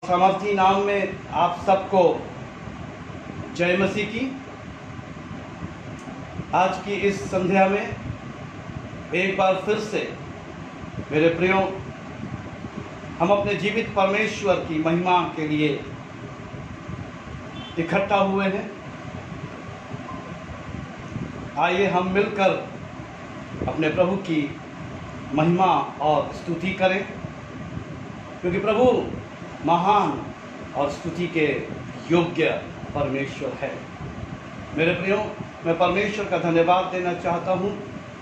सामर्थी नाम में आप सबको जय मसीह की। आज की इस संध्या में एक बार फिर से मेरे प्रियो हम अपने जीवित परमेश्वर की महिमा के लिए इकट्ठा हुए हैं। आइए हम मिलकर अपने प्रभु की महिमा और स्तुति करें, क्योंकि प्रभु महान और स्तुति के योग्य परमेश्वर है। मेरे प्रियो, मैं परमेश्वर का धन्यवाद देना चाहता हूँ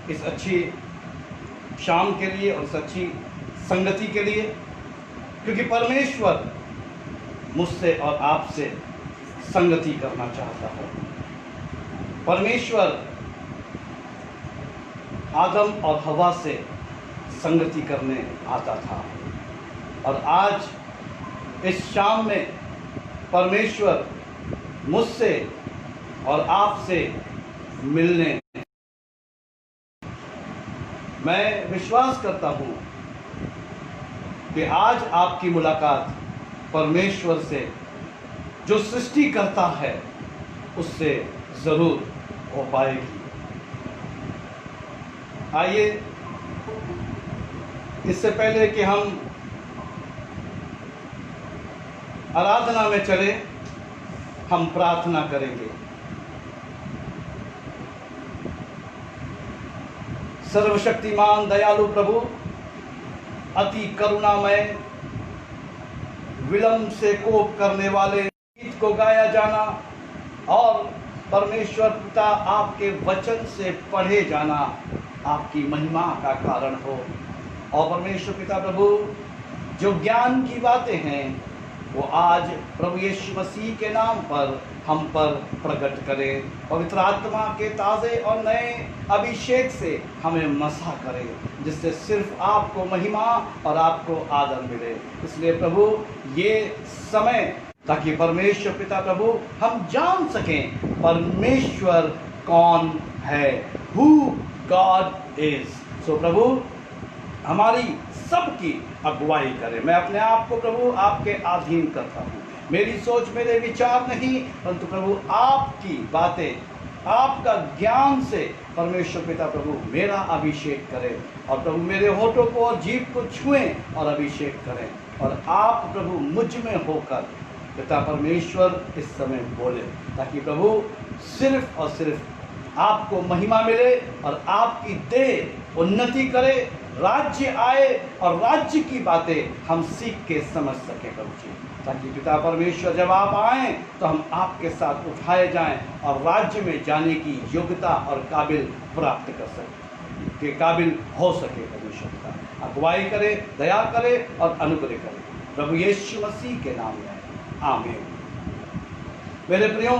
इस अच्छी शाम के लिए और इस अच्छी संगति के लिए, क्योंकि परमेश्वर मुझसे और आपसे संगति करना चाहता है। परमेश्वर आदम और हवा से संगति करने आता था, और आज इस शाम में परमेश्वर मुझसे और आपसे मिलने, मैं विश्वास करता हूँ कि आज आपकी मुलाकात परमेश्वर से, जो सृष्टि करता है, उससे ज़रूर हो पाएगी। आइए, इससे पहले कि हम आराधना में चले, हम प्रार्थना करेंगे। सर्वशक्तिमान दयालु प्रभु, अति करुणामय, विलंब से कोप करने वाले गीत को गाया जाना और परमेश्वर पिता आपके वचन से पढ़े जाना आपकी महिमा का कारण हो। और परमेश्वर पिता प्रभु, जो ज्ञान की बातें हैं वो आज प्रभु यीशु मसीह के नाम पर हम पर प्रकट करें। पवित्र आत्मा के ताज़े और नए अभिषेक से हमें मसा करें, जिससे सिर्फ आपको महिमा और आपको आदर मिले। इसलिए प्रभु, ये समय ताकि परमेश्वर पिता प्रभु हम जान सकें परमेश्वर कौन है, हु गॉड इज। सो प्रभु, हमारी सबकी अगुवाई करें। मैं अपने आप को प्रभु आपके अधीन करता हूँ। मेरी सोच, मेरे विचार नहीं, परंतु प्रभु आपकी बातें, आपका ज्ञान से परमेश्वर पिता प्रभु मेरा अभिषेक करें, और प्रभु मेरे होठों को और जीभ को छुएं और अभिषेक करें, और आप प्रभु मुझ में होकर पिता परमेश्वर इस समय बोले, ताकि प्रभु सिर्फ और सिर्फ आपको महिमा मिले और आपकी देह उन्नति करे, राज्य आए और राज्य की बातें हम सीख के समझ सकें प्रभु जी, ताकि पिता परमेश्वर जब आप आएँ तो हम आपके साथ उठाए जाएं और राज्य में जाने की योग्यता और काबिल प्राप्त कर सकें, के काबिल हो सके। परमेश्वर पिता अगुवाई करे, दया करे और अनुग्रह करे, प्रभु यीशु मसीह के नाम में आमीन। मेरे प्रियो,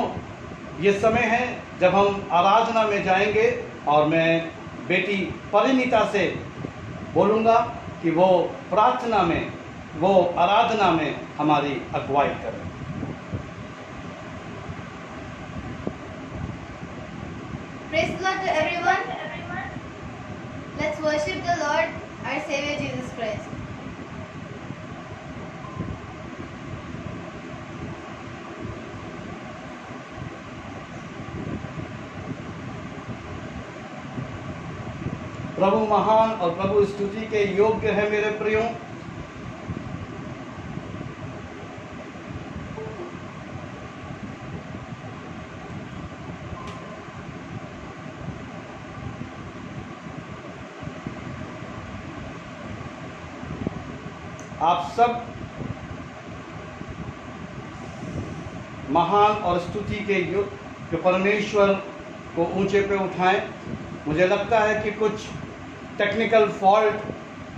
ये समय है जब हम आराधना में जाएंगे, और मैं बेटी परिणीता से बोलूँगा कि वो प्रार्थना में, वो आराधना में हमारी अगुवाई करें। Praise the Lord to everyone. Let's worship the Lord, our Savior Jesus Christ. प्रभु महान और प्रभु स्तुति के योग्य है। मेरे प्रियो, आप सब महान और स्तुति के योग्य परमेश्वर को ऊंचे पे उठाएं। मुझे लगता है कि कुछ टेक्निकल फॉल्ट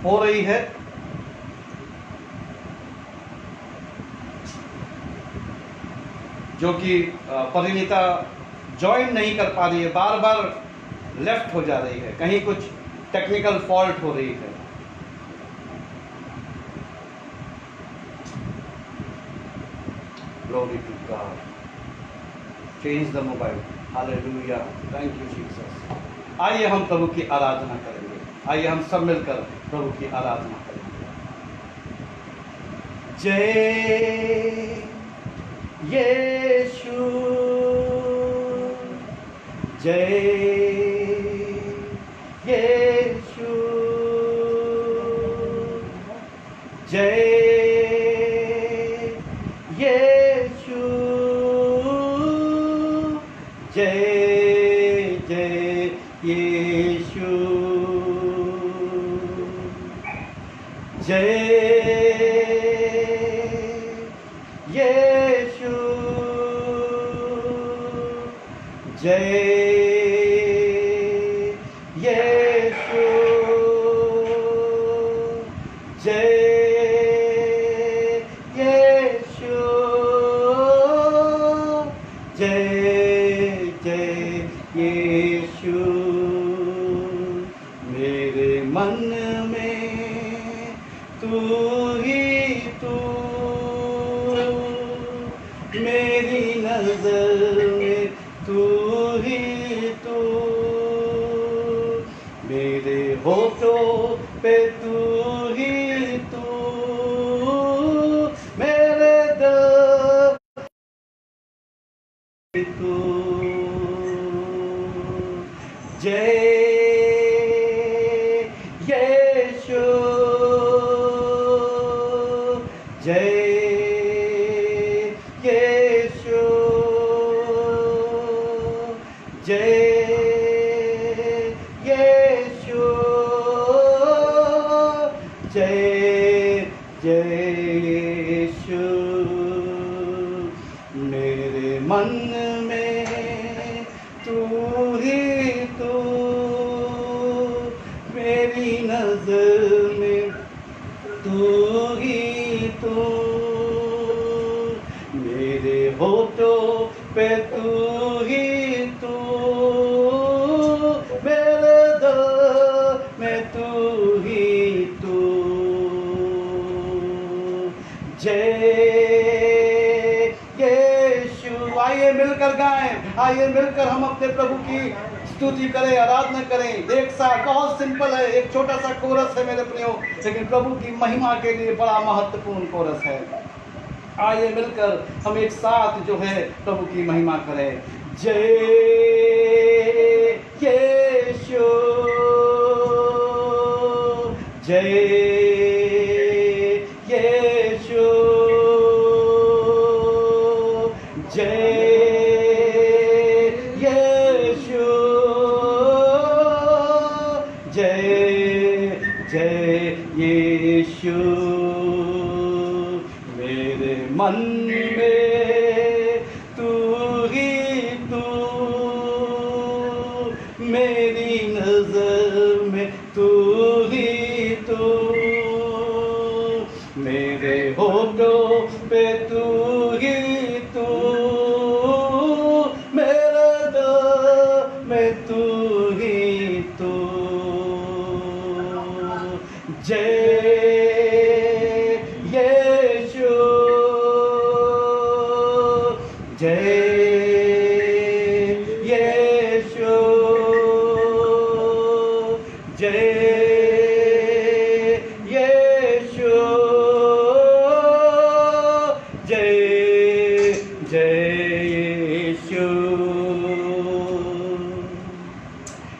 हो रही है, जो कि परिणीता ज्वाइन नहीं कर पा रही है, बार बार लेफ्ट हो जा रही है, कहीं कुछ टेक्निकल फॉल्ट हो रही है। Glory to God. Change the mobile. Hallelujah, thank you Jesus. आइए हम प्रभु की आराधना करेंगे। आइए हम सब मिलकर प्रभु की आराधना करेंगे। जय यीशु, जय यीशु, जय यीशु, जय जय यीशु, जय यीशु, जय यीशु, जय यीशु, जय जय यीशु। मेरे मन में तू ही तू, मेरी नजर में तू ही तू, मेरे होठों पे तू ही तू, मेरे दिल पे तू। जय यीशु, जय यीशु, जय यीशु, जय जय यीशु। मेरे मन में तू ही तू, मेरी नजर में तू ही तू, मेरे होठों पे तू ही तू, मेरे दिल में तू ही तू। जय यीशु। आइए मिलकर गाएं, आइए मिलकर हम अपने प्रभु की स्तुति करें, आराधना करें। एक साथ बहुत सिंपल है, एक छोटा सा कोरस है मेरे प्रियो, लेकिन प्रभु की महिमा के लिए बड़ा महत्वपूर्ण कोरस है। आइए मिलकर हम एक साथ जो है प्रभु की महिमा करें। जय यीशु, जय यीशु, जय यीशु, जय जय यीशु। मेरे मन में तू ही तू, मेरी नजर में तू ही तू, मेरे होठों पे तू ही तू, मेरे दिल में तू ही तू। जय यीशु, जय यीशु, जय यीशु, जय जय यीशु।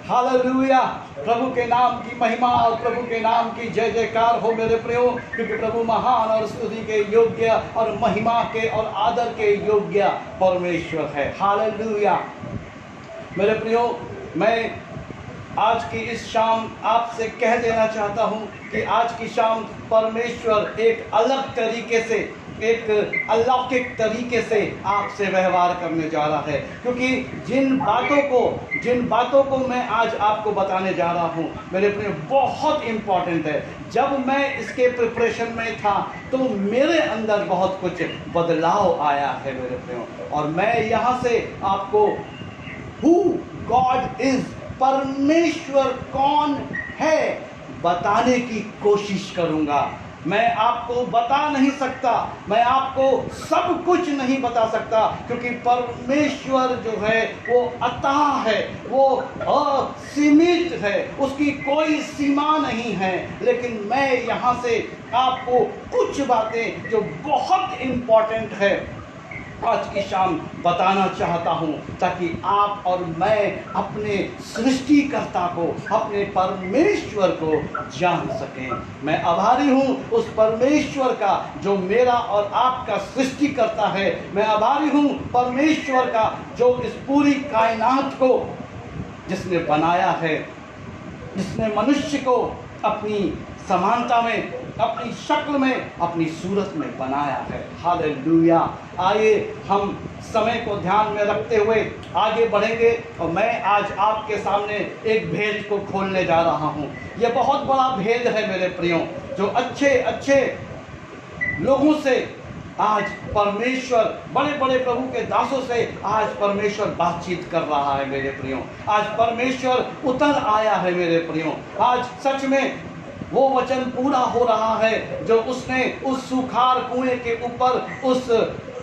हालेलुया। प्रभु के नाम की महिमा और प्रभु के नाम की जय जयकार हो मेरे प्रियो, क्योंकि प्रभु महान और स्तुति के योग्य और महिमा के और आदर के योग्य परमेश्वर है। हालेलुया। मेरे प्रियो, मैं आज की इस शाम आपसे कह देना चाहता हूँ कि आज की शाम परमेश्वर एक अलग तरीके से, एक अलौकिक तरीके से आपसे व्यवहार करने जा रहा है, क्योंकि जिन बातों को मैं आज आपको बताने जा रहा हूँ मेरे प्रिय, बहुत इम्पॉर्टेंट है। जब मैं इसके प्रिपरेशन में था तो मेरे अंदर बहुत कुछ बदलाव आया है मेरे प्रियो, और मैं यहाँ से आपको हु गॉड इज, परमेश्वर कौन है, बताने की कोशिश करूँगा। मैं आपको बता नहीं सकता, मैं आपको सब कुछ नहीं बता सकता, क्योंकि परमेश्वर जो है वो अथाह है, वो असीमित है, उसकी कोई सीमा नहीं है। लेकिन मैं यहाँ से आपको कुछ बातें जो बहुत इम्पोर्टेंट है आज की शाम बताना चाहता हूँ, ताकि आप और मैं अपने सृष्टिकर्ता को, अपने परमेश्वर को जान सकें। मैं आभारी हूँ उस परमेश्वर का जो मेरा और आपका सृष्टिकर्ता है। मैं आभारी हूँ परमेश्वर का जो इस पूरी कायनात को जिसने बनाया है, जिसने मनुष्य को अपनी समानता में, अपनी शक्ल में, अपनी सूरत में बनाया है। हालेलुया। आइए हम समय को ध्यान में रखते हुए आगे बढ़ेंगे और मैं आज आपके सामने एक भेद को खोलने जा रहा हूँ। यह बहुत बड़ा भेद है मेरे प्रियो, जो अच्छे अच्छे लोगों से आज परमेश्वर, बड़े बड़े प्रभु के दासों से आज परमेश्वर बातचीत कर रहा है मेरे प्रियो। आज परमेश्वर उतर आया है मेरे प्रियो। आज सच में वो वचन पूरा हो रहा है जो उसने उस सुखार कुएं के ऊपर, उस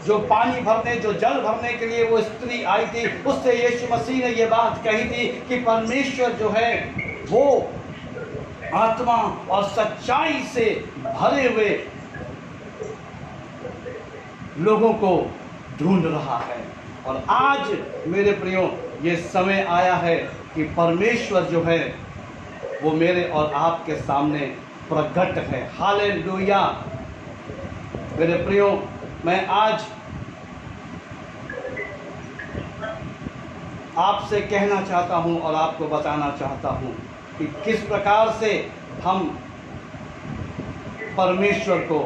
जो पानी भरने, जो जल भरने के लिए वो स्त्री आई थी, उससे यीशु मसीह ने ये बात कही थी कि परमेश्वर जो है वो आत्मा और सच्चाई से भरे हुए लोगों को ढूंढ रहा है। और आज मेरे प्रियो ये समय आया है कि परमेश्वर जो है वो मेरे और आपके सामने प्रकट है। हालेलुया। मेरे प्रियो, मैं आज आपसे कहना चाहता हूं और आपको बताना चाहता हूं कि किस प्रकार से हम परमेश्वर को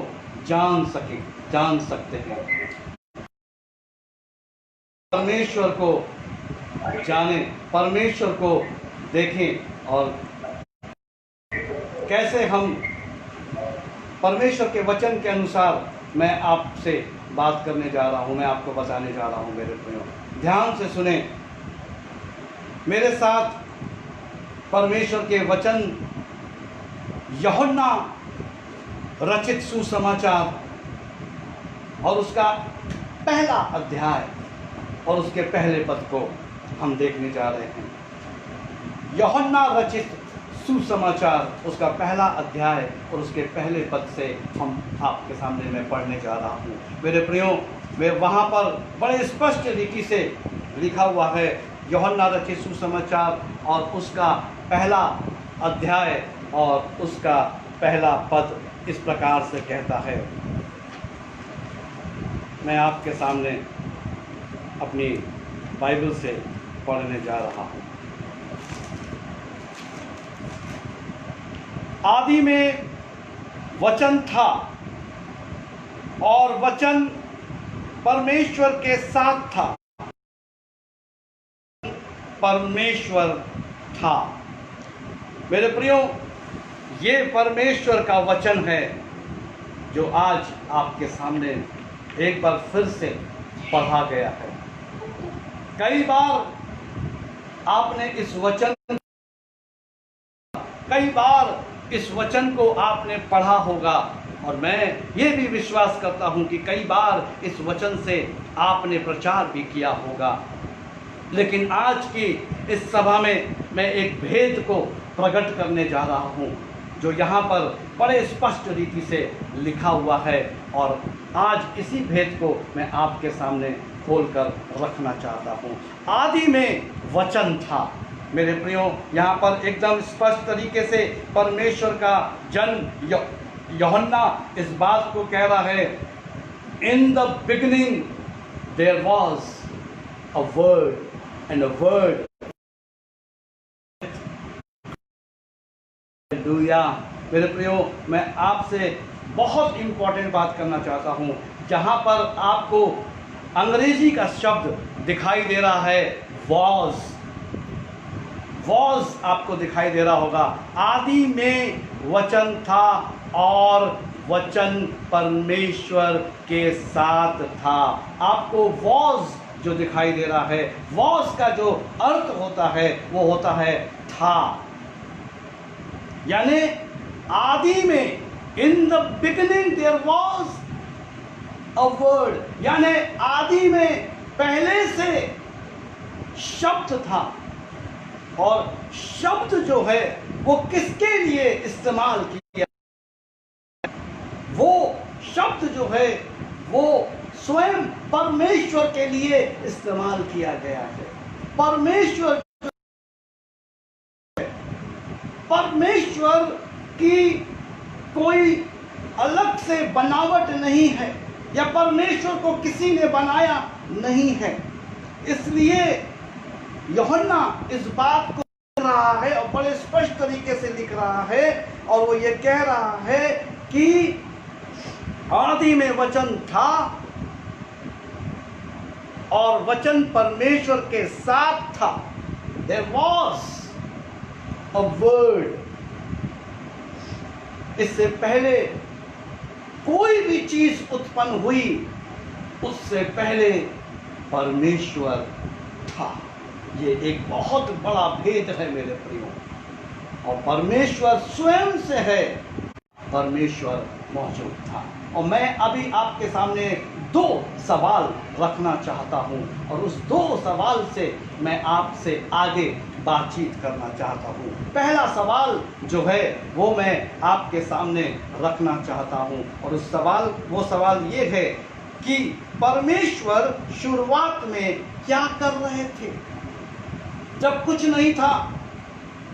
जान सकते हैं। परमेश्वर को जानें, परमेश्वर को देखें और कैसे हम परमेश्वर के वचन के अनुसार मैं आपसे बात करने जा रहा हूं, मैं आपको बताने जा रहा हूं मेरे प्रियो। ध्यान से सुने मेरे साथ परमेश्वर के वचन, यूहन्ना रचित सुसमाचार और उसका पहला अध्याय और उसके पहले पद को हम देखने जा रहे हैं। यूहन्ना रचित सुसमाचार, उसका पहला अध्याय और उसके पहले पद से हम आपके सामने मैं पढ़ने जा रहा हूँ मेरे प्रियो। वे वहाँ पर बड़े स्पष्ट रीति से लिखा हुआ है, यूहन्ना रचित सुसमाचार और उसका पहला अध्याय और उसका पहला पद इस प्रकार से कहता है। मैं आपके सामने अपनी बाइबल से पढ़ने जा रहा हूँ। आदि में वचन था और वचन परमेश्वर के साथ था, परमेश्वर था। मेरे प्रियो, ये परमेश्वर का वचन है जो आज आपके सामने एक बार फिर से पढ़ा गया है। कई बार आपने कई बार इस वचन को आपने पढ़ा होगा और मैं ये भी विश्वास करता हूँ कि कई बार इस वचन से आपने प्रचार भी किया होगा। लेकिन आज की इस सभा में मैं एक भेद को प्रकट करने जा रहा हूँ जो यहाँ पर बड़े स्पष्ट रीति से लिखा हुआ है, और आज इसी भेद को मैं आपके सामने खोलकर रखना चाहता हूँ। आदि में वचन था। मेरे प्रियो, यहाँ पर एकदम स्पष्ट तरीके से परमेश्वर का जन यूहन्ना इस बात को कह रहा है, in the beginning there was a word and a word. Hallelujah. मेरे प्रियो, मैं आपसे बहुत इंपॉर्टेंट बात करना चाहता हूँ, जहाँ पर आपको अंग्रेजी का शब्द दिखाई दे रहा है वॉज आपको दिखाई दे रहा होगा। आदि में वचन था और वचन परमेश्वर के साथ था। आपको वॉज जो दिखाई दे रहा है, वॉज का जो अर्थ होता है वो होता है था, यानी आदि में in the beginning there was a word, यानी आदि में पहले से शब्द था। और शब्द जो है वो किसके लिए इस्तेमाल किया? वो शब्द जो है वो स्वयं परमेश्वर के लिए इस्तेमाल किया गया है। परमेश्वर की कोई अलग से बनावट नहीं है, या परमेश्वर को किसी ने बनाया नहीं है। इसलिए यूहन्ना इस बात को लिख रहा है और बड़े स्पष्ट तरीके से लिख रहा है, और वो ये कह रहा है कि आदि में वचन था और वचन परमेश्वर के साथ था। There was a word। इससे पहले कोई भी चीज उत्पन्न हुई, उससे पहले परमेश्वर था। ये एक बहुत बड़ा भेद है मेरे प्रियो। और परमेश्वर स्वयं से है, परमेश्वर मौजूद था। और मैं अभी आपके सामने दो सवाल रखना चाहता हूं, और उस दो सवाल से मैं आपसे आगे बातचीत करना चाहता हूं। पहला सवाल जो है वो मैं आपके सामने रखना चाहता हूं, और वो सवाल ये है कि परमेश्वर शुरुआत में क्या कर रहे थे जब कुछ नहीं था?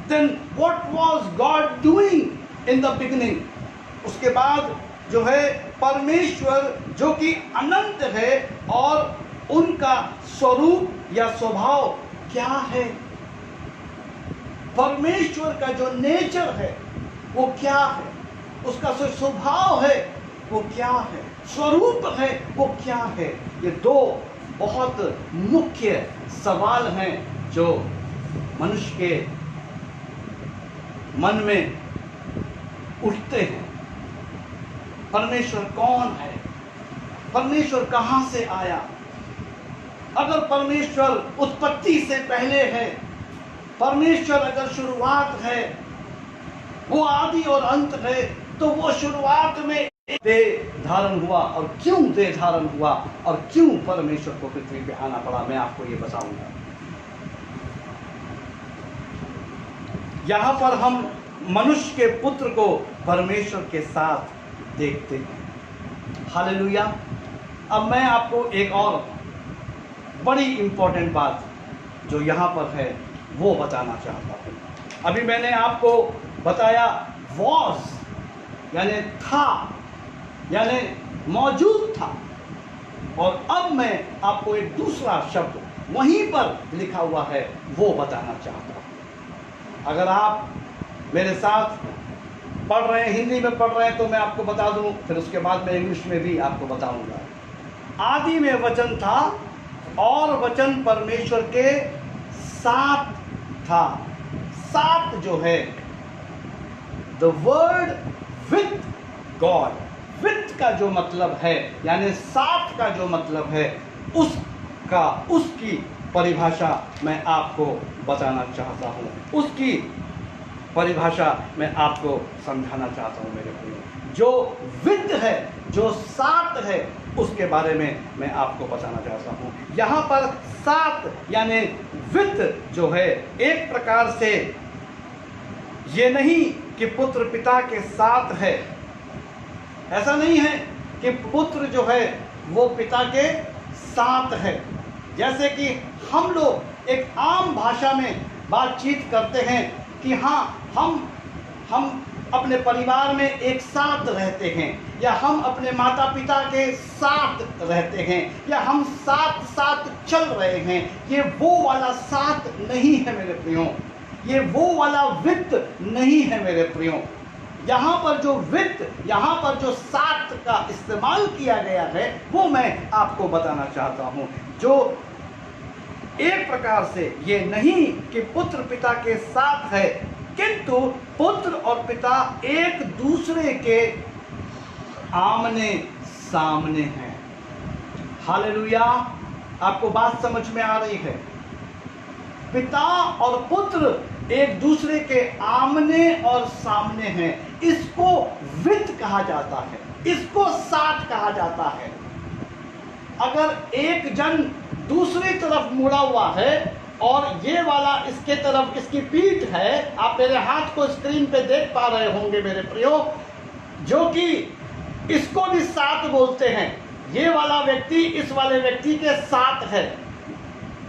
Then what was God doing in the beginning? उसके बाद जो है परमेश्वर जो कि अनंत है, और उनका स्वरूप या स्वभाव क्या है? परमेश्वर का जो नेचर है वो क्या है? उसका जो स्वभाव है वो क्या है? स्वरूप है वो क्या है? ये दो बहुत मुख्य सवाल हैं जो मनुष्य के मन में उठते हैं। परमेश्वर कौन है? परमेश्वर कहां से आया? अगर परमेश्वर उत्पत्ति से पहले है, परमेश्वर अगर शुरुआत है, वो आदि और अंत है, तो वो शुरुआत में देह धारण हुआ, और क्यों देह धारण हुआ और क्यों परमेश्वर को पृथ्वी पे आना पड़ा, मैं आपको ये बताऊंगा। यहां पर हम मनुष्य के पुत्र को परमेश्वर के साथ देखते हैं। हालेलुया। अब मैं आपको एक और बड़ी इंपॉर्टेंट बात जो यहाँ पर है वो बताना चाहता हूँ। अभी मैंने आपको बताया वॉज यानी था, यानी मौजूद था, और अब मैं आपको एक दूसरा शब्द वहीं पर लिखा हुआ है वो बताना चाहता हूँ। अगर आप मेरे साथ पढ़ रहे हैं, हिंदी में पढ़ रहे हैं, तो मैं आपको बता दूं, फिर उसके बाद मैं इंग्लिश में भी आपको बताऊंगा। आदि में वचन था और वचन परमेश्वर के साथ था। साथ जो है the word with God, with का जो मतलब है यानी साथ का जो मतलब है, उसकी परिभाषा मैं आपको बताना चाहता हूँ, उसकी परिभाषा मैं आपको समझाना चाहता हूँ मेरे प्रिय। जो विद है, जो साथ है, उसके बारे में मैं आपको बताना चाहता हूँ। यहाँ पर साथ यानी विद जो है, एक प्रकार से ये नहीं कि पुत्र पिता के साथ है, ऐसा नहीं है कि पुत्र जो है वो पिता के साथ है। जैसे कि हम लोग एक आम भाषा में बातचीत करते हैं कि हाँ हम अपने परिवार में एक साथ रहते हैं, या हम अपने माता पिता के साथ रहते हैं, या हम साथ साथ चल रहे हैं। ये वो वाला साथ नहीं है मेरे प्रियो, ये वो वाला वित्त नहीं है मेरे प्रियो। यहाँ पर जो वित्त, यहाँ पर जो साथ का इस्तेमाल किया गया है वो मैं आपको बताना चाहता हूँ। जो एक प्रकार से ये नहीं कि पुत्र पिता के साथ है, किंतु पुत्र और पिता एक दूसरे के आमने सामने हैं। हालेलुया। आपको बात समझ में आ रही है? पिता और पुत्र एक दूसरे के आमने और सामने हैं। इसको विद कहा जाता है, इसको साथ कहा जाता है। अगर एक जन दूसरी तरफ मुड़ा हुआ है और ये वाला इसके तरफ इसकी पीठ है, आप मेरे हाथ को स्क्रीन पे देख पा रहे होंगे मेरे प्रियो, जो कि इसको भी साथ बोलते हैं। ये वाला व्यक्ति इस वाले व्यक्ति के साथ है।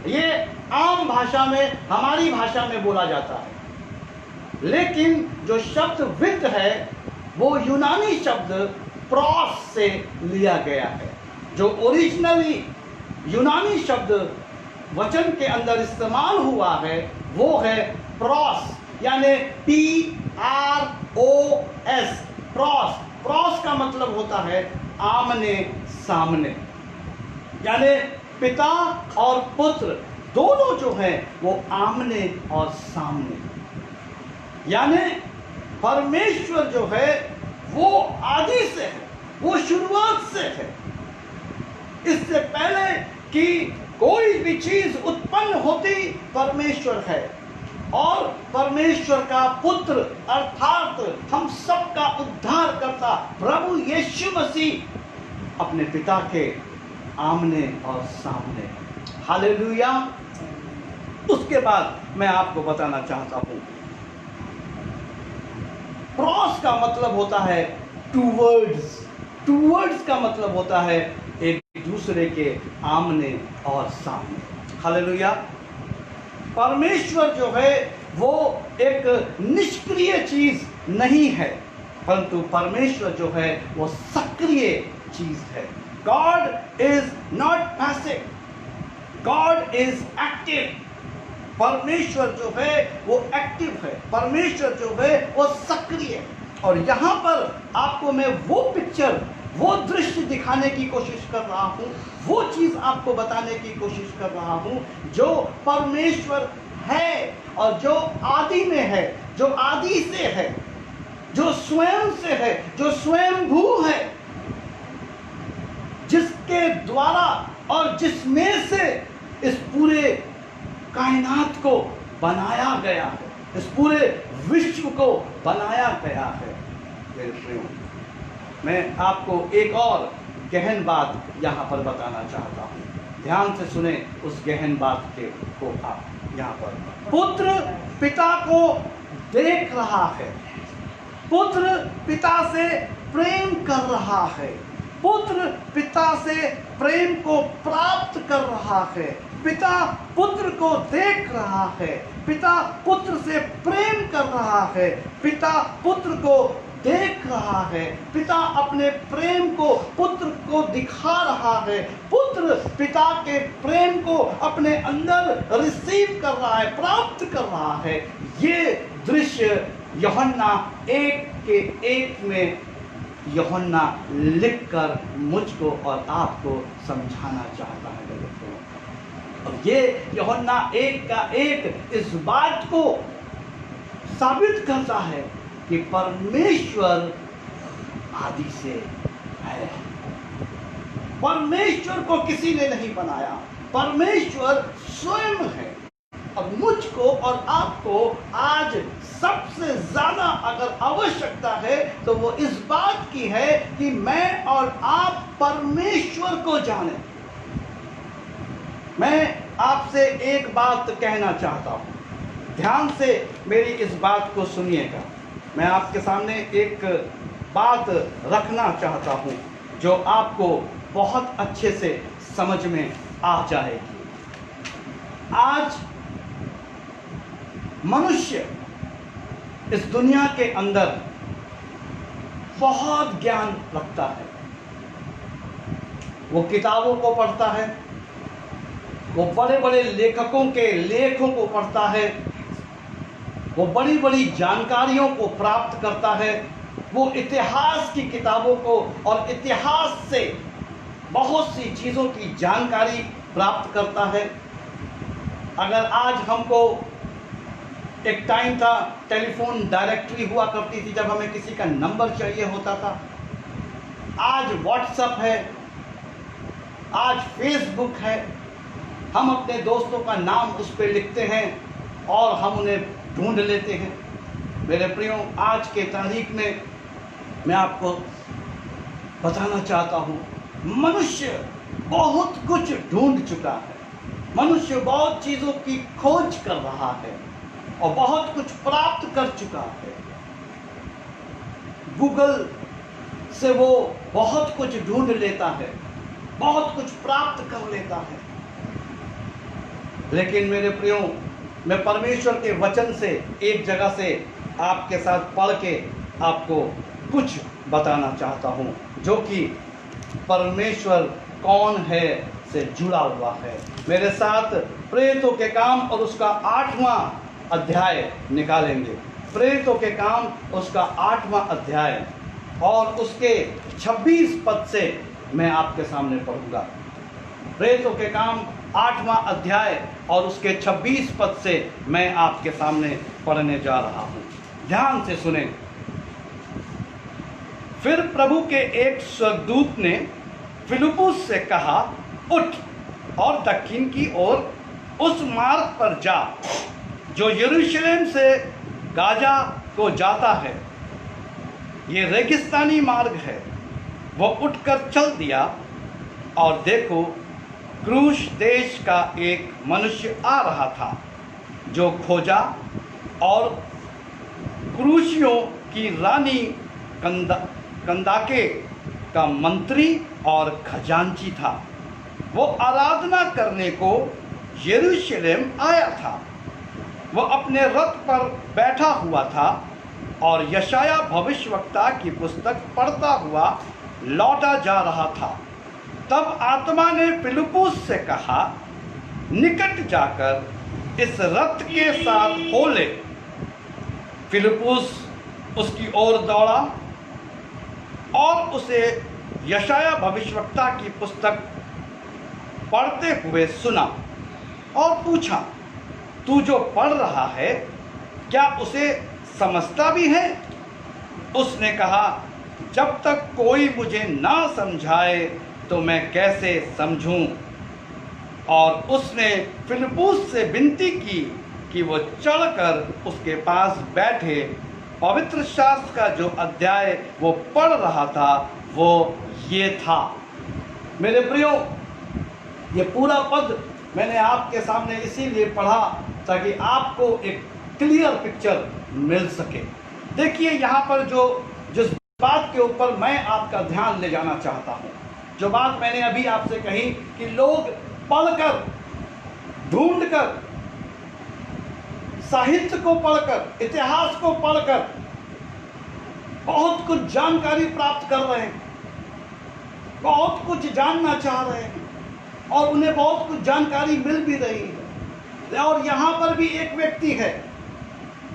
ये आम भाषा में, हमारी भाषा में बोला जाता है। लेकिन जो शब्द विद है वो यूनानी शब्द प्रोस से लिया गया है। जो ओरिजिनली यूनानी शब्द वचन के अंदर इस्तेमाल हुआ है वो है प्रोस, यानी PROS, प्रोस। प्रोस का मतलब होता है आमने सामने, यानी पिता और पुत्र दोनों जो हैं वो आमने और सामने। यानी परमेश्वर जो है वो आदि से है, वो शुरुआत से है। इससे पहले कि कोई भी चीज उत्पन्न होती परमेश्वर है। और परमेश्वर का पुत्र अर्थात हम सबका उद्धार करता प्रभु यीशु मसीह अपने पिता के आमने और सामने। हालेलुया। उसके बाद मैं आपको बताना चाहता हूं, क्रॉस का मतलब होता है टूवर्ड्स। टूवर्ड्स का मतलब होता है एक दूसरे के आमने और सामने। हालेलुया। परमेश्वर जो है वो एक निष्क्रिय चीज नहीं है, परंतु परमेश्वर जो है वो सक्रिय चीज है। God is not passive, God is active. परमेश्वर जो है वो एक्टिव है, परमेश्वर जो है वो सक्रिय है। और यहाँ पर आपको मैं वो पिक्चर, वो दृश्य दिखाने की कोशिश कर रहा हूँ, वो चीज आपको बताने की कोशिश कर रहा हूँ जो परमेश्वर है और जो आदि में है, जो आदि से है, जो स्वयं से है, जो स्वयंभू है, जिसके द्वारा और जिसमें से इस पूरे कायनात को बनाया गया है, इस पूरे विश्व को बनाया गया है। मेरे प्रियो, मैं आपको एक और गहन बात यहाँ पर बताना चाहता हूँ। ध्यान से सुने उस गहन बात को आप यहाँ पर। पुत्र पिता को देख रहा है, पुत्र पिता से प्रेम कर रहा है, पुत्र पिता से प्रेम को प्राप्त कर रहा है, पिता पुत्र को देख रहा है, पिता पुत्र से प्रेम कर रहा है, पिता पुत्र को देख रहा है, पिता अपने प्रेम को पुत्र को दिखा रहा है, पुत्र पिता के प्रेम को अपने अंदर रिसीव कर रहा है, प्राप्त कर रहा है। ये दृश्य यूहन्ना 1:1 में यूहन्ना लिखकर मुझको और आपको समझाना चाहता है मेरे दोस्तों। और ये यूहन्ना 1:1 इस बात को साबित करता है कि परमेश्वर आदि से है। परमेश्वर को किसी ने नहीं बनाया, परमेश्वर स्वयं है। और मुझको और आपको आज सबसे ज्यादा अगर आवश्यकता है तो वो इस बात की है कि मैं और आप परमेश्वर को जाने। मैं आपसे एक बात कहना चाहता हूं, ध्यान से मेरी इस बात को सुनिएगा। मैं आपके सामने एक बात रखना चाहता हूं जो आपको बहुत अच्छे से समझ में आ जाएगी। आज मनुष्य इस दुनिया के अंदर बहुत ज्ञान रखता है। वो किताबों को पढ़ता है, वो बड़े बड़े लेखकों के लेखों को पढ़ता है, वो बड़ी बड़ी जानकारियों को प्राप्त करता है, वो इतिहास की किताबों को और इतिहास से बहुत सी चीज़ों की जानकारी प्राप्त करता है। अगर आज हमको, एक टाइम था टेलीफोन डायरेक्टरी हुआ करती थी जब हमें किसी का नंबर चाहिए होता था। आज व्हाट्सएप है, आज फेसबुक है, हम अपने दोस्तों का नाम उस पर लिखते हैं और हम उन्हें ढूंढ लेते हैं। मेरे प्रियो, आज के तारीख में मैं आपको बताना चाहता हूँ, मनुष्य बहुत कुछ ढूंढ चुका है। मनुष्य बहुत चीज़ों की खोज कर रहा है और बहुत कुछ प्राप्त कर चुका है। गूगल से वो बहुत कुछ ढूंढ लेता है, बहुत कुछ प्राप्त कर लेता है। लेकिन मेरे प्रियो, मैं परमेश्वर के वचन से एक जगह से आपके साथ पढ़ के आपको कुछ बताना चाहता हूँ, जो कि परमेश्वर कौन है से जुड़ा हुआ है। मेरे साथ प्रेरितों के काम और उसका 8वां अध्याय निकालेंगे। प्रेरितों के काम उसका 8वां अध्याय और उसके 26 पद से मैं आपके सामने पढ़ूंगा। प्रेरितों के काम 8वां अध्याय और उसके 26 पद से मैं आपके सामने पढ़ने जा रहा हूँ। ध्यान से सुने। फिर प्रभु के एक स्वर्गदूत ने फिलिप्पुस से कहा, उठ और दक्षिण की ओर उस मार्ग पर जा जो यरूशलेम से गाजा को जाता है। ये रेगिस्तानी मार्ग है। वो उठकर चल दिया और देखो, क्रूस देश का एक मनुष्य आ रहा था जो खोजा और क्रूसियों की रानी कंदाके का मंत्री और खजांची था। वो आराधना करने को यरूशलेम आया था। वो अपने रथ पर बैठा हुआ था और यशाया भविष्यवक्ता की पुस्तक पढ़ता हुआ लौटा जा रहा था। तब आत्मा ने फिलिप्पुस से कहा, निकट जाकर इस रथ के साथ हो ले। फिलिप्पुस उसकी ओर दौड़ा और उसे यशाया भविष्यवक्ता की पुस्तक पढ़ते हुए सुना और पूछा, तू जो पढ़ रहा है क्या उसे समझता भी है? उसने कहा, जब तक कोई मुझे ना समझाए तो मैं कैसे समझूं? और उसने फिलिप्पुस से विनती की कि वो चढ़कर उसके पास बैठे। पवित्र शास्त्र का जो अध्याय वो पढ़ रहा था वो ये था। मेरे प्रियो, ये पूरा पद मैंने आपके सामने इसीलिए पढ़ा ताकि आपको एक क्लियर पिक्चर मिल सके। देखिए, यहाँ पर जिस बात के ऊपर मैं आपका ध्यान ले जाना चाहता हूँ, जो बात मैंने अभी आपसे कही कि लोग पढ़कर, ढूंढकर, साहित्य को पढ़कर, इतिहास को पढ़कर बहुत कुछ जानकारी प्राप्त कर रहे हैं, बहुत कुछ जानना चाह रहे हैं और उन्हें बहुत कुछ जानकारी मिल भी रही है। और यहाँ पर भी एक व्यक्ति है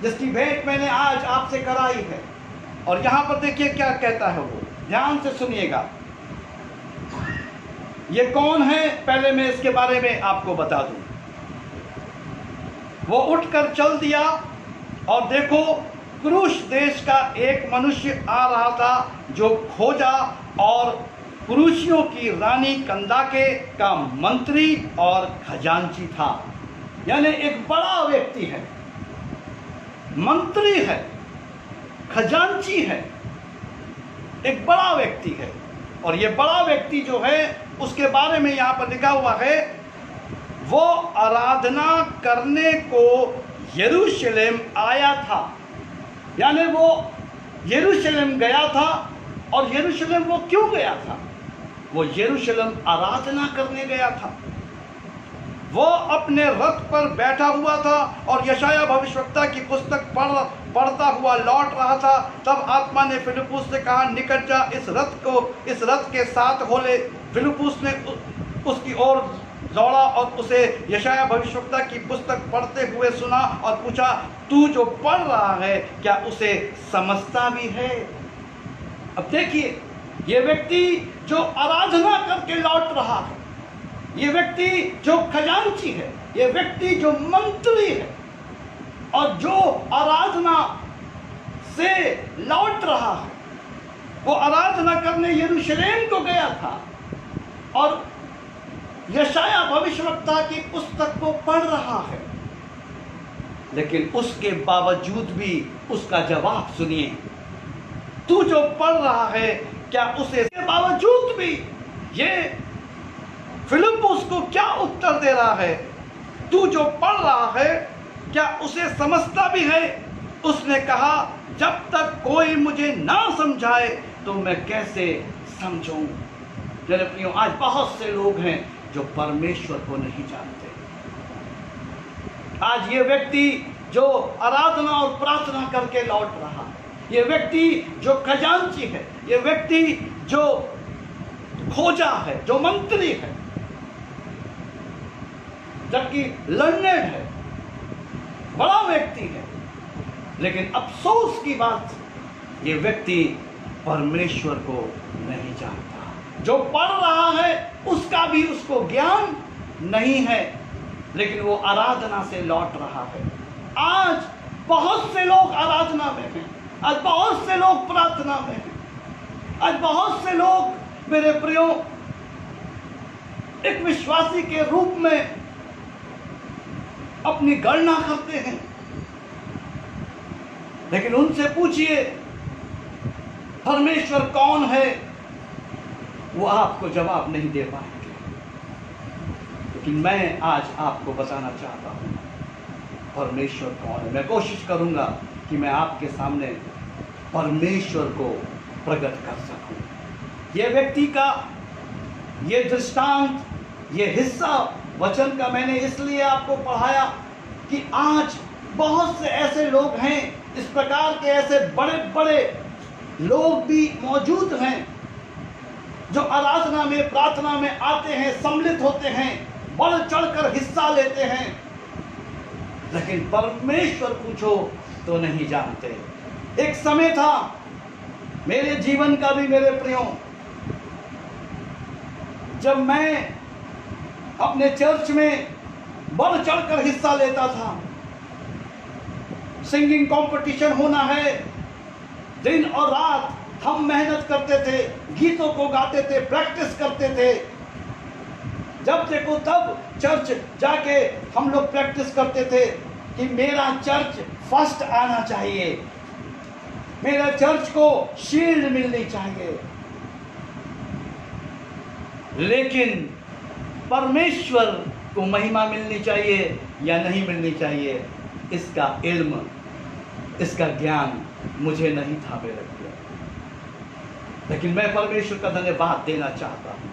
जिसकी भेंट मैंने आज आपसे कराई है। और यहाँ पर देखिए क्या कहता है वो, ध्यान से सुनिएगा। ये कौन है, पहले मैं इसके बारे में आपको बता दूं। वो उठकर चल दिया और देखो, क्रूस देश का एक मनुष्य आ रहा था जो खोजा और क्रूसियों की रानी कंदाके का मंत्री और खजांची था। यानी एक बड़ा व्यक्ति है, मंत्री है, खजांची है, एक बड़ा व्यक्ति है। और ये बड़ा व्यक्ति जो है उसके बारे में यहाँ पर लिखा हुआ है, वो आराधना करने को यरूशलेम आया था। यानी वो यरूशलेम गया था। और यरूशलेम वो क्यों गया था? वो यरूशलेम आराधना करने गया था। वो अपने रथ पर बैठा हुआ था और यशाया भविष्यवक्ता की पुस्तक पढ़ता हुआ लौट रहा था। तब आत्मा ने फिलिप्पुस से कहा, निकट जा, इस रथ के साथ हो ले। फिलिप्पुस ने उसकी ओर दौड़ा और उसे यशाया भविष्यवक्ता की पुस्तक पढ़ते हुए सुना और पूछा, तू जो पढ़ रहा है क्या उसे समझता भी है? अब देखिए, ये व्यक्ति जो आराधना करके लौट रहा है, ये व्यक्ति जो खजांची है, ये व्यक्ति जो मंत्री है और जो आराधना से लौट रहा है, वो आराधना करने यरूशलेम को गया था और यशाया भविष्यवक्ता की पुस्तक को पढ़ रहा है। लेकिन उसके बावजूद भी उसका जवाब सुनिए। तू जो पढ़ रहा है, क्या उसे के बावजूद भी ये फिलिप्पुस को क्या उत्तर दे रहा है? तू जो पढ़ रहा है, क्या उसे समझता भी है? उसने कहा, जब तक कोई मुझे ना समझाए तो मैं कैसे समझूं। मेरे प्रियो, आज बहुत से लोग हैं जो परमेश्वर को नहीं जानते। आज ये व्यक्ति जो आराधना और प्रार्थना करके लौट रहा, ये व्यक्ति जो खजांची है, ये व्यक्ति जो खोजा है, जो मंत्री है, जबकि लर्नेड है, बड़ा व्यक्ति है, लेकिन अफसोस की बात, ये व्यक्ति परमेश्वर को नहीं जानता। जो पढ़ रहा है उसका भी उसको ज्ञान नहीं है, लेकिन वो आराधना से लौट रहा है। आज बहुत से लोग आराधना में हैं, आज बहुत से लोग प्रार्थना में हैं, आज बहुत से लोग मेरे प्रियो एक विश्वासी के रूप में अपनी गणना करते हैं, लेकिन उनसे पूछिए परमेश्वर कौन है, वो आपको जवाब नहीं दे पाएंगे। लेकिन मैं आज आपको बताना चाहता हूं परमेश्वर कौन है। मैं कोशिश करूंगा कि मैं आपके सामने परमेश्वर को प्रकट कर सकूं। ये व्यक्ति का ये दृष्टांत, ये हिस्सा वचन का मैंने इसलिए आपको पढ़ाया कि आज बहुत से ऐसे लोग हैं, इस प्रकार के ऐसे बड़े बड़े लोग भी मौजूद हैं जो आराधना में, प्रार्थना में आते हैं, सम्मिलित होते हैं, बढ़ चढ़कर हिस्सा लेते हैं, लेकिन परमेश्वर पूछो तो नहीं जानते। एक समय था मेरे जीवन का भी मेरे प्रियो, जब मैं अपने चर्च में बढ़ चढ़कर हिस्सा लेता था। सिंगिंग कंपटीशन होना है, दिन और रात हम मेहनत करते थे, गीतों को गाते थे, प्रैक्टिस करते थे। जब देखो तब चर्च जाके हम लोग प्रैक्टिस करते थे कि मेरा चर्च फर्स्ट आना चाहिए, मेरा चर्च को शील्ड मिलनी चाहिए। लेकिन परमेश्वर को महिमा मिलनी चाहिए या नहीं मिलनी चाहिए, इसका इल्म, इसका ज्ञान मुझे नहीं था मेरे प्रिय। लेकिन मैं परमेश्वर का धन्यवाद देना चाहता हूँ।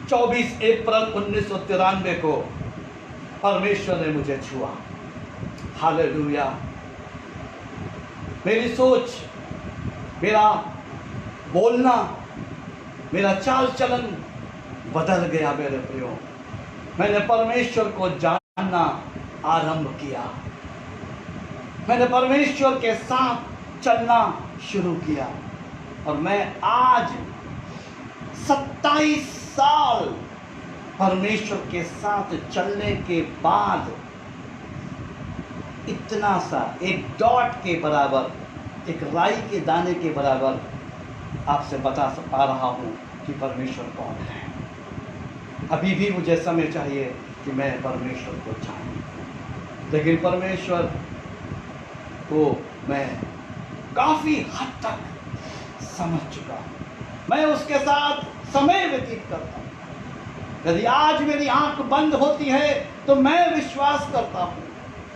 24 अप्रैल 1993 को परमेश्वर ने मुझे छुआ। हालेलुया। मेरी सोच, मेरा बोलना, मेरा चाल चलन बदल गया मेरे प्रियो। मैंने परमेश्वर को जानना आरंभ किया, मैंने परमेश्वर के साथ चलना शुरू किया, और मैं आज 27 साल परमेश्वर के साथ चलने के बाद इतना सा एक डॉट के बराबर, एक राई के दाने के बराबर आपसे बता पा रहा हूँ कि परमेश्वर कौन है। अभी भी मुझे समय चाहिए कि मैं परमेश्वर को जानूं, लेकिन परमेश्वर को मैं काफ़ी हद तक समझ चुका हूँ। मैं उसके साथ समय व्यतीत करता हूँ। यदि आज मेरी आंख बंद होती है तो मैं विश्वास करता हूँ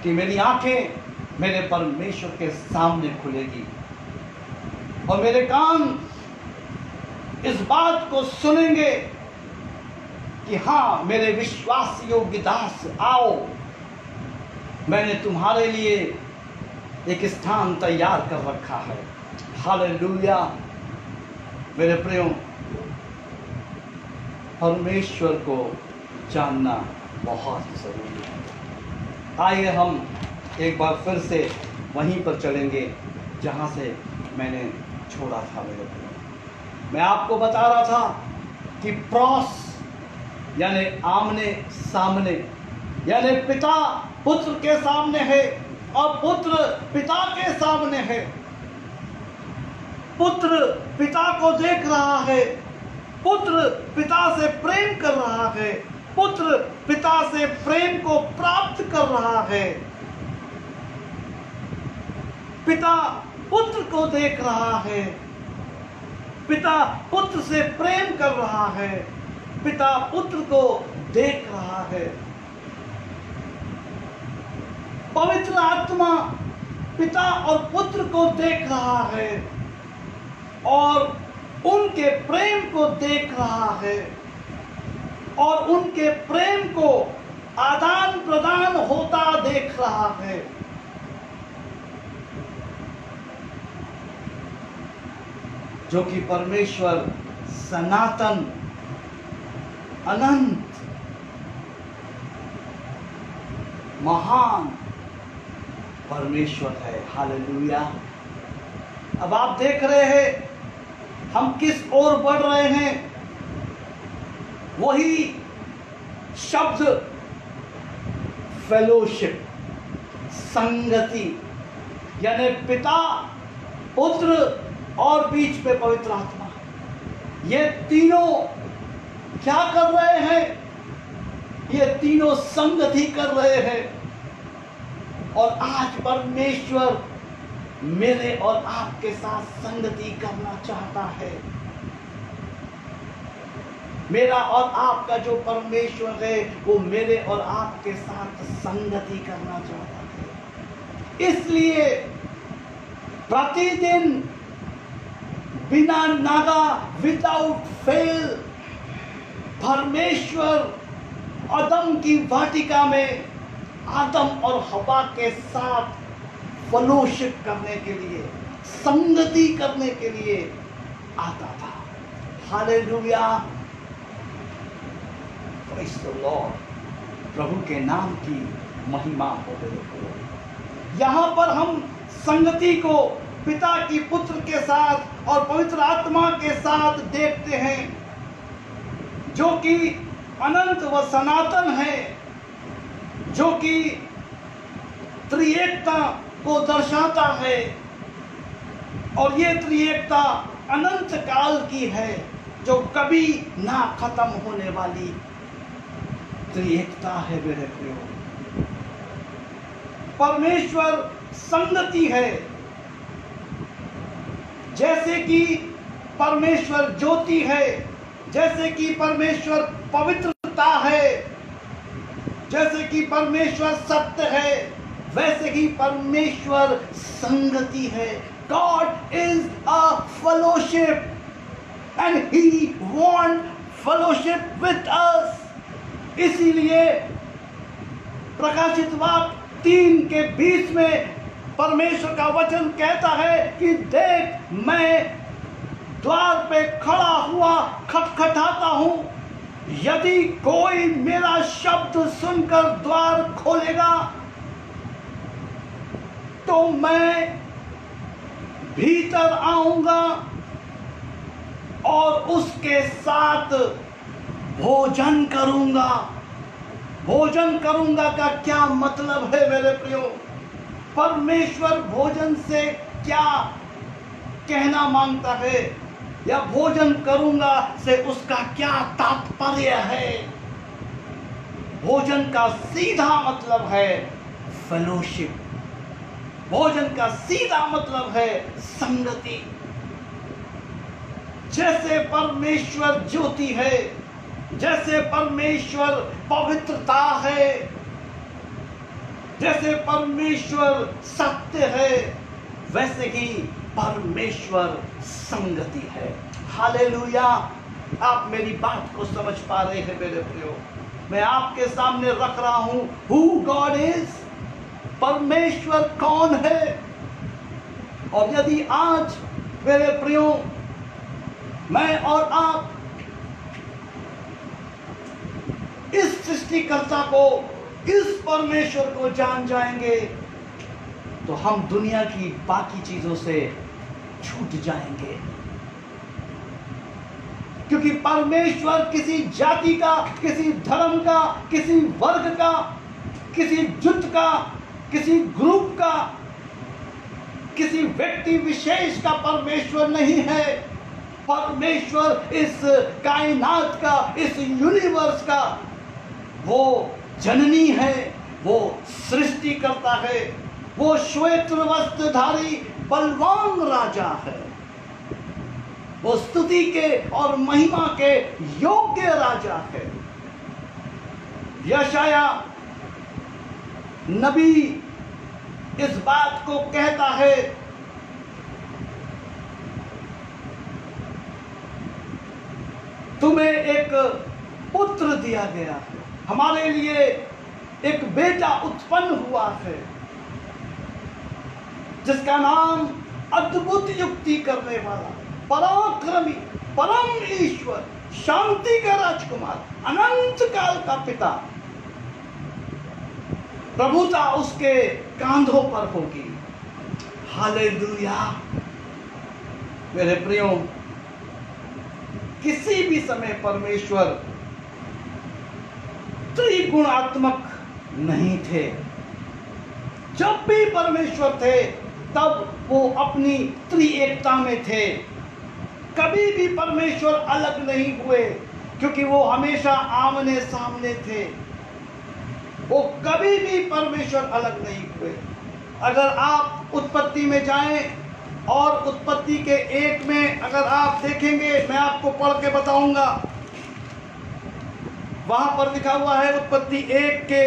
कि मेरी आंखें मेरे परमेश्वर के सामने खुलेगी, और मेरे कान इस बात को सुनेंगे कि हाँ, मेरे विश्वास योग्य दास आओ, मैंने तुम्हारे लिए एक स्थान तैयार कर रखा है। हालेलुया। मेरे प्रियो, परमेश्वर को जानना बहुत जरूरी है। आइए हम एक बार फिर से वहीं पर चलेंगे जहाँ से मैंने छोड़ा था। मेरे प्रियो, मैं आपको बता रहा था कि क्रॉस यानी आमने सामने, यानी पिता पुत्र के सामने है और पुत्र पिता के सामने है। पुत्र पिता को देख रहा है, पुत्र पिता से प्रेम कर रहा है, पुत्र पिता से प्रेम को प्राप्त कर रहा है। पिता पुत्र को देख रहा है, पिता पुत्र से प्रेम कर रहा है, पिता पुत्र को देख रहा है। पवित्र आत्मा पिता और पुत्र को देख रहा है और उनके प्रेम को देख रहा है और उनके प्रेम को आदान प्रदान होता देख रहा है। जो कि परमेश्वर सनातन, अनंत, महान परमेश्वर है। हालेलुया। अब आप देख रहे हैं हम किस ओर बढ़ रहे हैं। वही शब्द फेलोशिप, संगति, यानी पिता, पुत्र और बीच में पवित्र आत्मा, ये तीनों क्या कर रहे हैं? ये तीनों संगति कर रहे हैं। और आज परमेश्वर मेरे और आपके साथ संगति करना चाहता है। मेरा और आपका जो परमेश्वर है वो मेरे और आपके साथ संगति करना चाहता है। इसलिए प्रतिदिन बिना नागा, विदाउट फेल, परमेश्वर आदम की वाटिका में आदम और हवा के साथ फेलोशिप करने के लिए, संगति करने के लिए आता था। Hallelujah, praise the Lord. प्रभु के नाम की महिमा हो। यहाँ पर हम संगति को पिता की पुत्र के साथ और पवित्र आत्मा के साथ देखते हैं, जो कि अनंत व सनातन है, जो कि त्रिएकता को दर्शाता है। और ये त्रिएकता अनंत काल की है, जो कभी ना खत्म होने वाली त्रिएकता है। मेरे प्रियो, परमेश्वर संगति है। जैसे कि परमेश्वर ज्योति है, जैसे कि परमेश्वर पवित्रता है, जैसे कि परमेश्वर सत्य है, वैसे ही परमेश्वर संगति है। God is a fellowship and He wants fellowship with us. इसीलिए प्रकाशित वाक्य 3:20 में परमेश्वर का वचन कहता है कि देख, मैं द्वार पे खड़ा हुआ खटखटाता हूं। यदि कोई मेरा शब्द सुनकर द्वार खोलेगा तो मैं भीतर आऊंगा और उसके साथ भोजन करूंगा। भोजन करूंगा का क्या मतलब है मेरे प्रियो? परमेश्वर भोजन से क्या कहना मांगता है, या भोजन करूंगा से उसका क्या तात्पर्य है? भोजन का सीधा मतलब है फेलोशिप। भोजन का सीधा मतलब है संगति। जैसे परमेश्वर ज्योति है, जैसे परमेश्वर पवित्रता है, जैसे परमेश्वर सत्य है, वैसे ही परमेश्वर संगति है। हालेलुया। आप मेरी बात को समझ पा रहे हैं मेरे प्रियो? मैं आपके सामने रख रहा हूं हु गॉड इज, परमेश्वर कौन है। और यदि आज मेरे प्रियो मैं और आप इस सृष्टिकर्ता को, इस परमेश्वर को जान जाएंगे तो हम दुनिया की बाकी चीजों से छूट जाएंगे। क्योंकि परमेश्वर किसी जाति का, किसी धर्म का, किसी वर्ग का, किसी जुट का, किसी ग्रुप का, किसी व्यक्ति विशेष का परमेश्वर नहीं है। परमेश्वर इस कायनात का, इस यूनिवर्स का वो जननी है, वो सृष्टि करता है। वो श्वेत वस्त्रधारी बलवान राजा है, वो स्तुति के और महिमा के योग्य राजा है। यशाया नबी इस बात को कहता है, तुम्हें एक पुत्र दिया गया है, हमारे लिए एक बेटा उत्पन्न हुआ है, जिसका नाम अद्भुत युक्ति करने वाला, पराक्रमी, परम ईश्वर, शांति का राजकुमार, अनंत काल का पिता, प्रभुता उसके कांधों पर होगी। हालेलुया। मेरे प्रियो, किसी भी समय परमेश्वर त्रिगुणात्मक नहीं थे। जब भी परमेश्वर थे तब वो अपनी त्रिएकता में थे। कभी भी परमेश्वर अलग नहीं हुए, क्योंकि वो हमेशा आमने सामने थे। वो कभी भी परमेश्वर अलग नहीं हुए। अगर आप उत्पत्ति में जाएं और उत्पत्ति के 1 में अगर आप देखेंगे, मैं आपको पढ़ के बताऊंगा, वहां पर लिखा हुआ है उत्पत्ति 1 के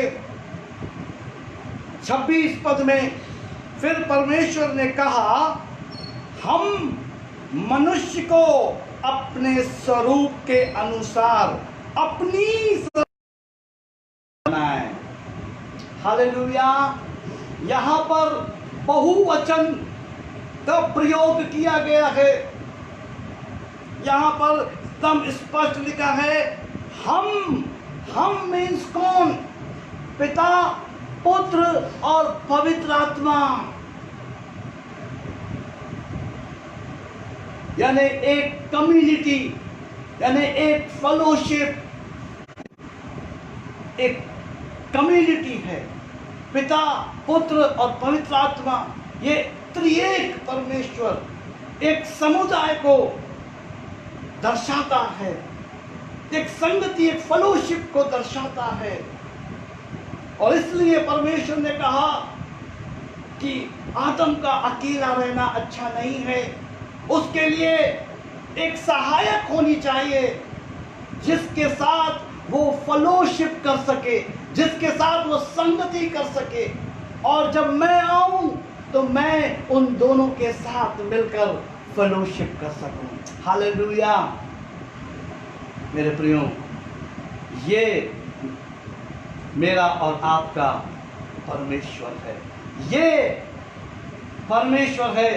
26 पद में, फिर परमेश्वर ने कहा, हम मनुष्य को अपने स्वरूप के अनुसार अपनी बनाए। हालेलुया। यहाँ पर बहुवचन का प्रयोग किया गया है। यहाँ पर एकदम स्पष्ट लिखा है, हम मीन्स कौन? पिता, पुत्र और पवित्र आत्मा, यानी एक कम्युनिटी, यानी एक फेलोशिप, एक कम्युनिटी है। पिता, पुत्र और पवित्र आत्मा, ये त्रिएक परमेश्वर एक समुदाय को दर्शाता है, एक संगति, एक फेलोशिप को दर्शाता है। और इसलिए परमेश्वर ने कहा कि आदम का अकेला रहना अच्छा नहीं है, उसके लिए एक सहायक होनी चाहिए, जिसके साथ वो फेलोशिप कर सके, जिसके साथ वो संगति कर सके। और जब मैं आऊं तो मैं उन दोनों के साथ मिलकर फेलोशिप कर सकूं। हालेलुया। मेरे प्रियो, ये मेरा और आपका परमेश्वर है। ये परमेश्वर है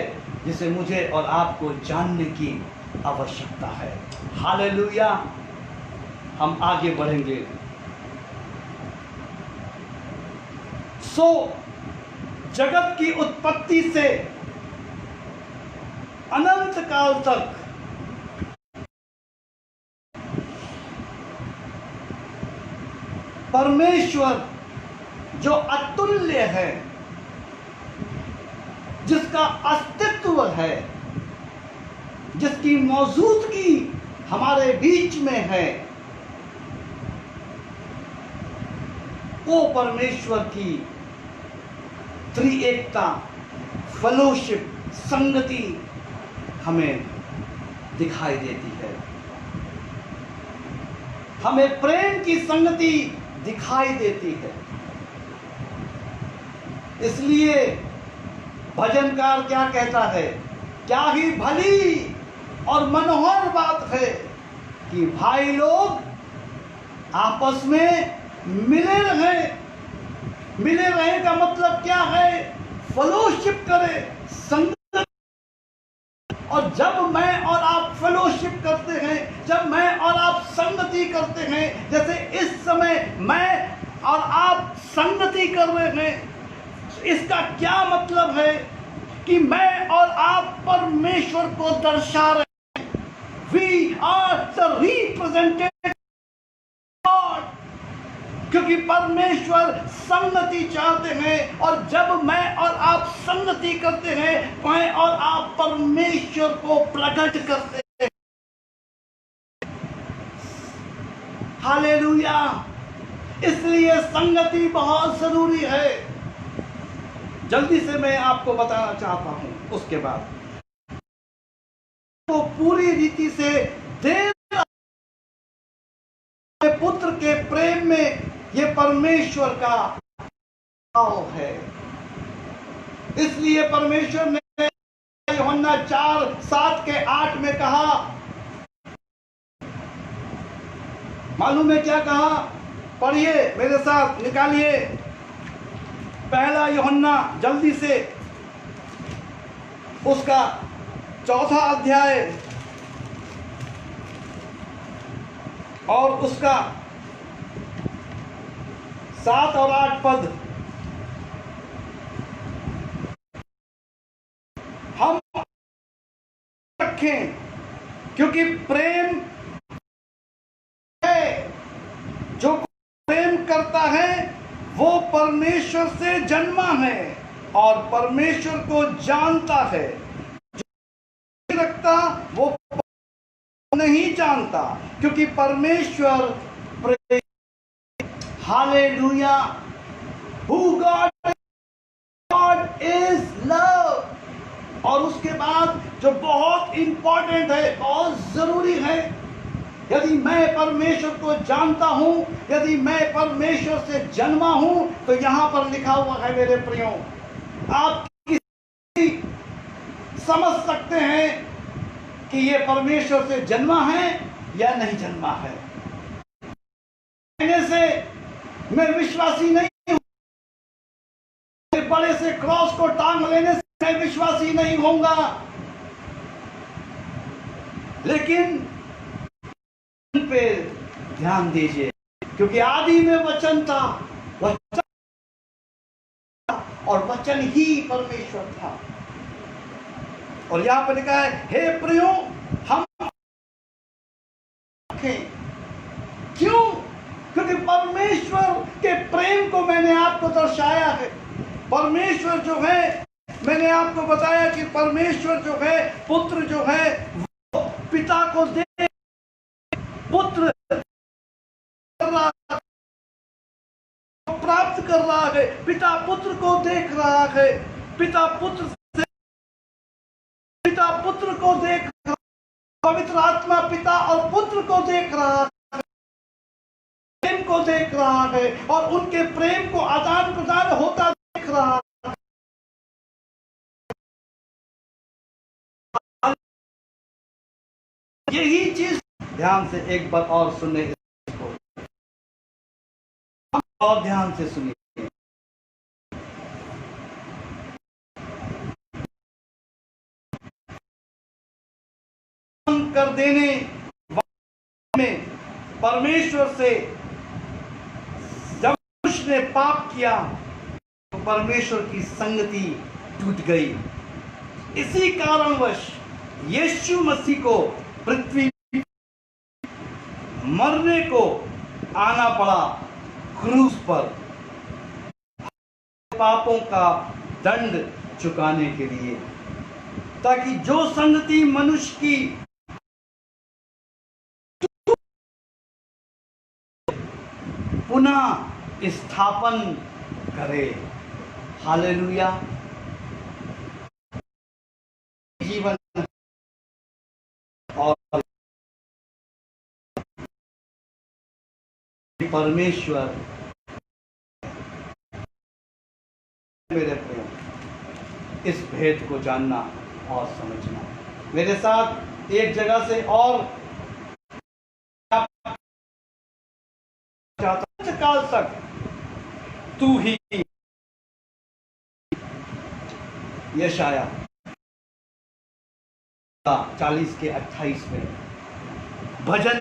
जिसे मुझे और आपको जानने की आवश्यकता है। हालेलुया। हम आगे बढ़ेंगे। जगत की उत्पत्ति से अनंत काल तक परमेश्वर जो अतुल्य है, जिसका अस्तित्व है, जिसकी मौजूदगी हमारे बीच में है, वो परमेश्वर की त्रिएकता, फेलोशिप, संगति हमें दिखाई देती है। हमें प्रेम की संगति दिखाई देती है। इसलिए भजनकार क्या कहता है, क्या ही भली और मनोहर बात है कि भाई लोग आपस में मिले रहें। मिले रहें का मतलब क्या है? फेलोशिप करें, संगत। और जब मैं और आप फेलोशिप करते हैं, जब मैं और आप संगति करते हैं, जैसे इस समय मैं और आप संगति कर रहे हैं, इसका क्या मतलब है? कि मैं और आप परमेश्वर को दर्शा रहे हैं। We are the representative God, क्योंकि परमेश्वर संगति चाहते हैं। और जब मैं और आप संगति करते हैं, मैं और आप परमेश्वर को प्रकट करते हैं। हालेलुया। इसलिए संगति बहुत जरूरी है। जल्दी से मैं आपको बताना चाहता हूं। उसके बाद तो पूरी रीति से देव पुत्र के प्रेम में ये परमेश्वर का भाव है। इसलिए परमेश्वर ने यूहन्ना 4:7-8 में कहा, मालूम है क्या कहा? पढ़िए मेरे साथ, निकालिए पहला यूहन्ना जल्दी से, उसका 4था अध्याय और उसका 7 और 8 पद। हम रखें क्योंकि प्रेम है, जो प्रेम करता है वो परमेश्वर से जन्मा है और परमेश्वर को जानता है। जो रखता वो नहीं जानता, क्योंकि परमेश्वर प्रेम। Hallelujah. Who God is love। और उसके बाद जो बहुत इंपॉर्टेंट है, बहुत जरूरी है, यदि मैं परमेश्वर को जानता हूं, यदि मैं परमेश्वर से जन्मा हूं, तो यहां पर लिखा हुआ है मेरे प्रियो, आप किसी समझ सकते हैं कि ये परमेश्वर से जन्मा है या नहीं जन्मा है। कहने से मैं विश्वासी नहीं हूं, बड़े से क्रॉस को टांग लेने से मैं विश्वासी नहीं होऊंगा, लेकिन पे ध्यान दीजिए, क्योंकि आदि में वचन था, वचन और वचन ही परमेश्वर था। और यहां पर लिखा है, हे प्रियो हम रखें। क्यों? क्योंकि परमेश्वर के प्रेम को मैंने आपको दर्शाया है। परमेश्वर जो है, मैंने आपको बताया कि परमेश्वर जो है, पुत्र जो है, वो पिता को दे, पुत्र प्राप्त कर रहा है, पिता पुत्र को देख रहा है, पिता पुत्र को देख रहा है, पवित्र आत्मा पिता और पुत्र को देख रहा है, प्रेम को देख रहा है और उनके प्रेम को आदान प्रदान होता देख रहा है। यही चीज ध्यान से एक बार और सुने, इसको और ध्यान से सुनिए। कर देने में परमेश्वर से जब उसने पाप किया तो परमेश्वर की संगति टूट गई। इसी कारणवश यीशु मसीह को पृथ्वी मरने को आना पड़ा क्रूस पर, पापों का दंड चुकाने के लिए, ताकि जो संगति मनुष्य की पुनः स्थापन करे। हालेलुया। जीवन और परमेश्वर, मेरे प्रियो, इस भेद को जानना और समझना। मेरे साथ एक जगह से और काल तक तू ही, यशाया 40:28 में, भजन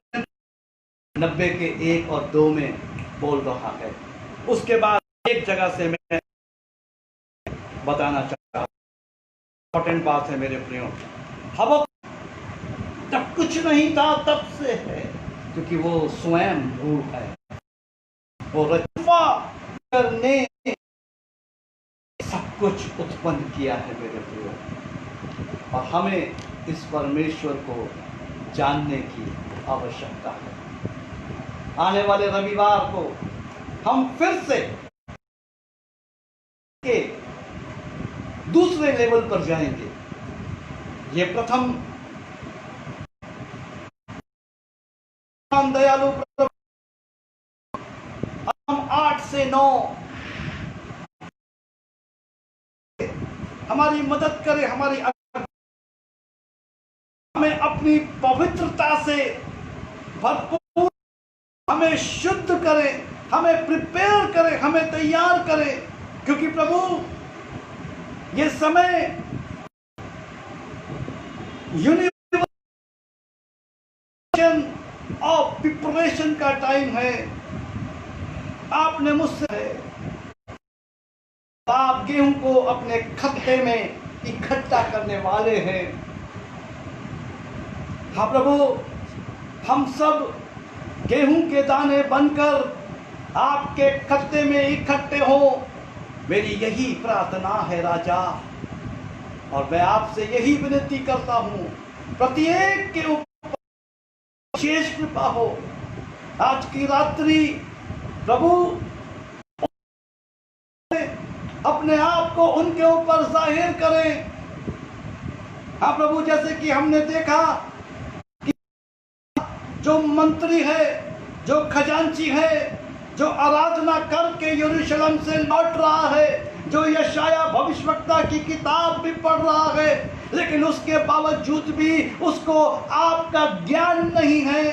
90 के 1 और 2 में बोल रहा है। उसके बाद एक जगह से मैं बताना चाहता हूं, इंपॉर्टेंट बात है मेरे प्रियो। हबक्कुक तब कुछ नहीं था, तब से है, क्योंकि वो स्वयं भू है, वो रचना करने सब कुछ उत्पन्न किया है मेरे प्रियो। और हमें इस परमेश्वर को जानने की आवश्यकता है। आने वाले रविवार को हम फिर से दूसरे लेवल पर जाएंगे। ये प्रथम दयालु प्रभु हम 8 से 9 हमारी मदद करे, हमें अपनी पवित्रता से भरपूर, हमें शुद्ध करे, हमें प्रिपेयर करे, हमें तैयार करे, क्योंकि प्रभु ये समय यूनिवर्सल ऑफ प्रिपरेशन का टाइम है। आपने मुझसे आप गेहूं को अपने खत्ते में इकट्ठा करने वाले हैं। हाँ प्रभु, हम सब गेहूं के दाने बनकर आपके खत्ते में इकट्ठे हो, मेरी यही प्रार्थना है राजा। और मैं आपसे यही विनती करता हूं, प्रत्येक के ऊपर विशेष कृपा हो। आज की रात्रि प्रभु अपने आप को उनके ऊपर जाहिर करें। हाँ प्रभु, जैसे कि हमने देखा कि जो मंत्री है, जो खजांची है, जो आराधना करके यरूशलेम से लौट रहा है, जो यशाया भविष्यवक्ता की किताब भी पढ़ रहा है, लेकिन उसके बावजूद भी उसको आपका ज्ञान नहीं है।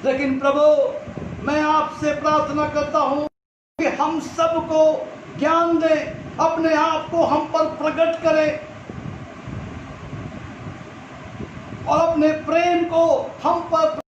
लेकिन प्रभु, मैं आपसे प्रार्थना करता हूं कि हम सबको ज्ञान दे, अपने आप को हम पर प्रकट करे और अपने प्रेम को हम पर